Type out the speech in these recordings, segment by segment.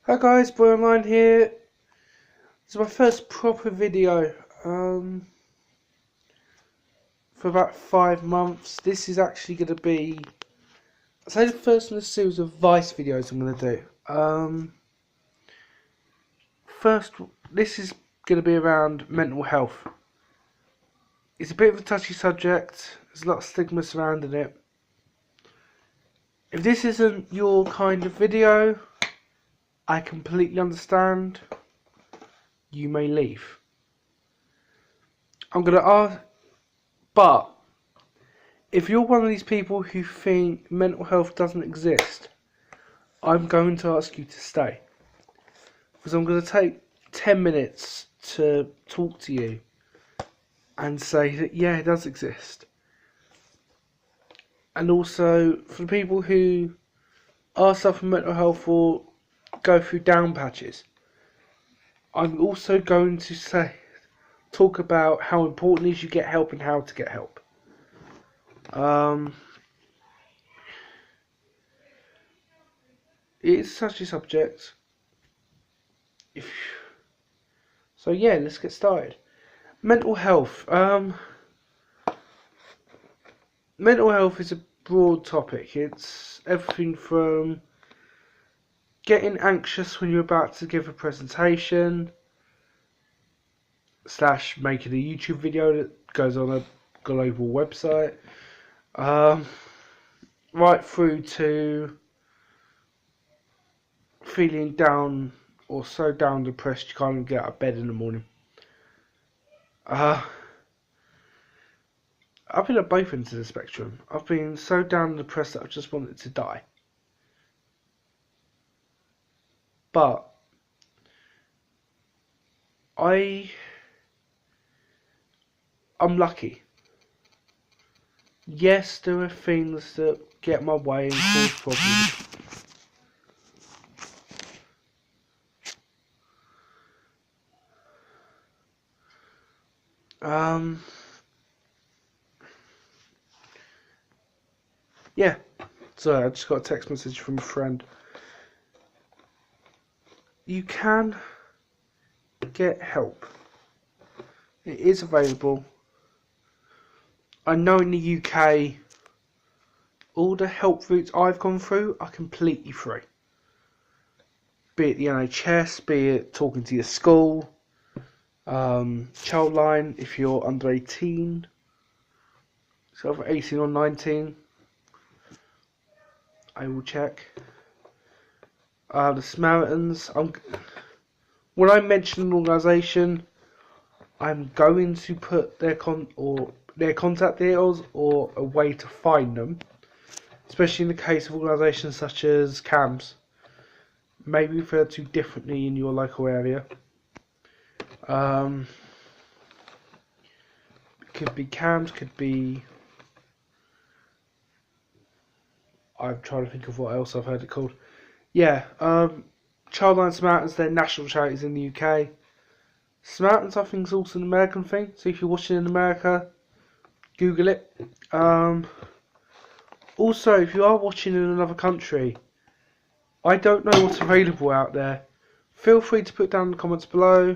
Hi guys, Boy Online here. This is my first proper video for about 5 months. This is actually going to be, I'd say, the first in a series of advice videos I'm going to do. First, this is going to be around mental health. It's a bit of a touchy subject. There's a lot of stigma surrounding it. If this isn't your kind of video, I completely understand. You may leave. I'm going to ask, but if you're one of these people who think mental health doesn't exist, I'm going to ask you to stay. Because I'm going to take 10 minutes to talk to you and say that, yeah, it does exist. And also, for the people who are suffering mental health or go through down patches, I'm also going to talk about how important it is you get help and how to get help. It's such a subject. So yeah, let's get started. Mental health. Mental health is a broad topic. It's everything from getting anxious when you're about to give a presentation, / making a YouTube video that goes on a global website, right through to feeling down or so down depressed you can't even get out of bed in the morning. I've been at both ends of the spectrum. I've been so down and depressed that I just wanted to die. But I'm lucky. Yes, there are things that get my way and cause problems. Yeah. So I just got a text message from a friend. You can get help. It is available. I know in the UK, all the help routes I've gone through are completely free. Be it the NHS, be it talking to your school, Childline if you're under 18, so over 18 or 19, I will check. The Samaritines, when I mention an organisation, I'm going to put their contact details or a way to find them, especially in the case of organisations such as CAMS, maybe referred to differently in your local area. Could be CAMS, could be, I'm trying to think of what else I've heard it called. Yeah, Childline, Samaritans, they're national charities in the UK. Samaritans, I think, is also an American thing, so if you're watching in America, Google it. Also, if you are watching in another country, I don't know what's available out there. Feel free to put down in the comments below.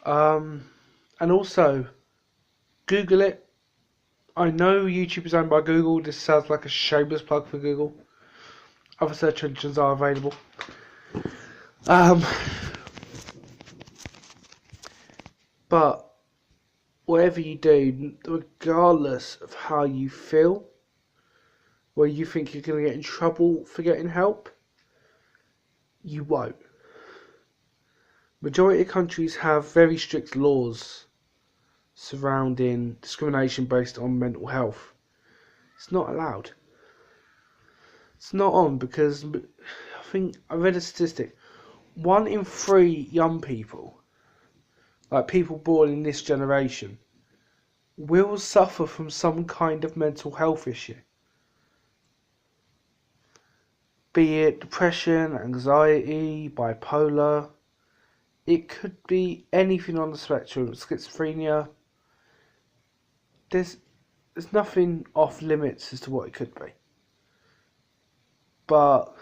And also, Google it. I know YouTube is owned by Google. This sounds like a shameless plug for Google. Other search engines are available. But whatever you do, regardless of how you feel, where you think you're going to get in trouble for getting help, you won't. Majority of countries have very strict laws surrounding discrimination based on mental health. It's not allowed. It's not on because I think I read a statistic. 1 in 3 young people, like people born in this generation, will suffer from some kind of mental health issue. Be it depression, anxiety, bipolar. It could be anything on the spectrum. Schizophrenia. There's nothing off limits as to what it could be. But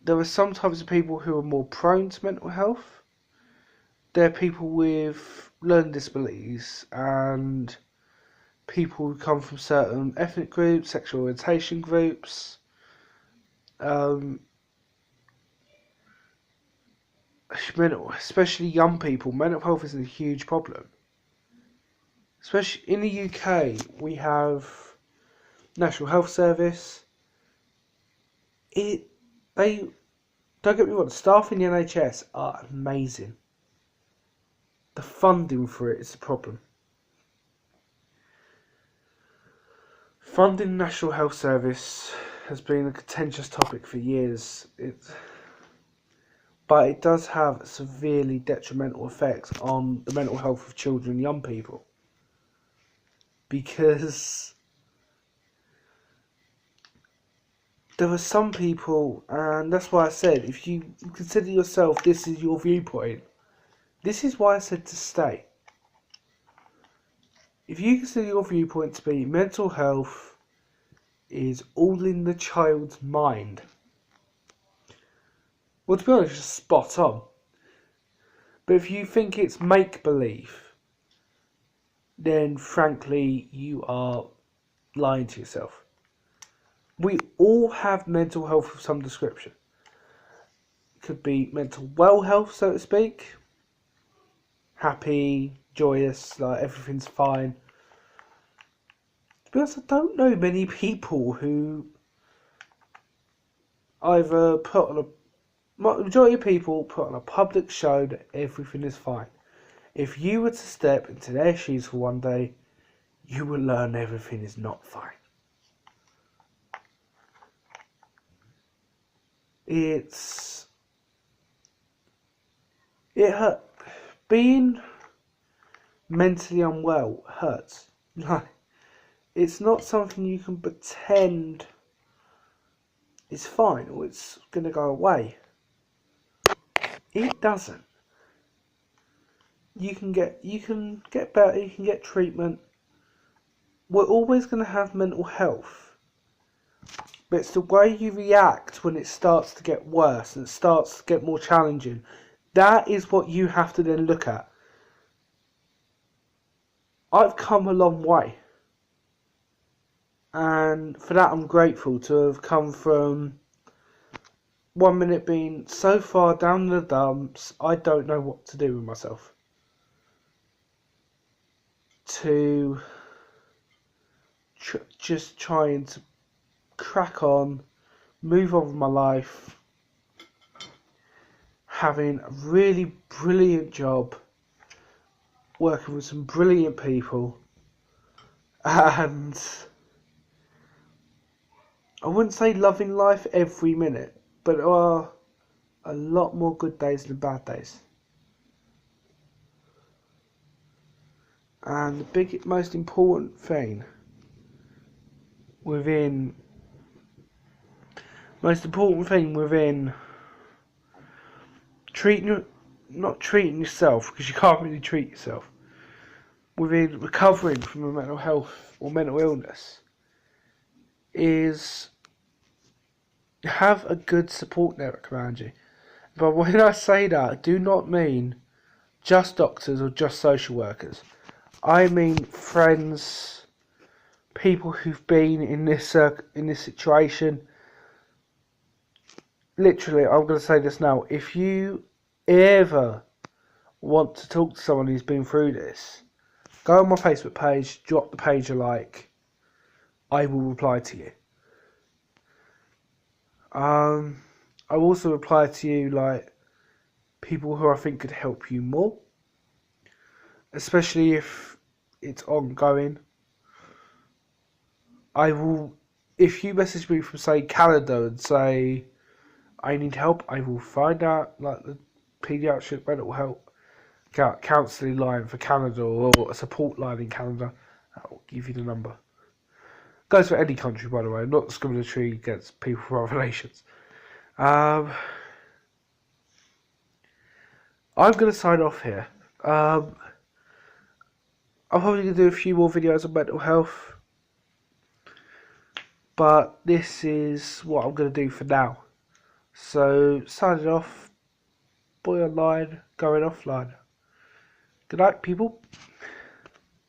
there are some types of people who are more prone to mental health. There are people with learning disabilities and people who come from certain ethnic groups, sexual orientation groups. Especially young people, mental health is a huge problem. Especially in the UK, we have National Health Service. They don't get me wrong, the staff in the NHS are amazing. The funding for it is the problem. Funding the National Health Service has been a contentious topic for years. But it does have severely detrimental effects on the mental health of children and young people. Because there are some people, and that's why I said, if you consider yourself, this is your viewpoint, this is why I said to stay. If you consider your viewpoint to be mental health is all in the child's mind, well, to be honest, it's spot on. But if you think it's make-believe, then frankly, you are lying to yourself. We all have mental health of some description. It could be mental well health, so to speak. Happy, joyous, like everything's fine. To be honest, I don't know many people who either majority of people put on a public show that everything is fine. If you were to step into their shoes for one day, you will learn everything is not fine. It hurt. Being mentally unwell hurts. No, it's not something you can pretend is fine or it's going to go away. It doesn't. You can get better, you can get treatment. We're always going to have mental health. But it's the way you react when it starts to get worse and it starts to get more challenging. That is what you have to then look at. I've come a long way. And for that I'm grateful to have come from 1 minute being so far down the dumps, I don't know what to do with myself, to just trying to crack on, move on with my life, having a really brilliant job, working with some brilliant people, and I wouldn't say loving life every minute, but there are a lot more good days than bad days. And the most important thing within not treating yourself, because you can't really treat yourself, within recovering from a mental health or mental illness, is have a good support network around you. But when I say that, I do not mean just doctors or just social workers. I mean friends, people who've been in this situation. Literally, I'm going to say this now. If you ever want to talk to someone who's been through this, go on my Facebook page, drop the page a like. I will reply to you. I also reply to you like people who I think could help you more, especially if it's ongoing. I will, if you message me from say Canada and say I need help, I will find out like the paediatric mental health counselling line for Canada or a support line in Canada. I'll give you the number. Goes for any country, by the way, not discriminatory against people from other nations. I'm going to sign off here. I'm probably going to do a few more videos on mental health, but this is what I'm going to do for now. So, signing off, boy online, going offline. Good night, people.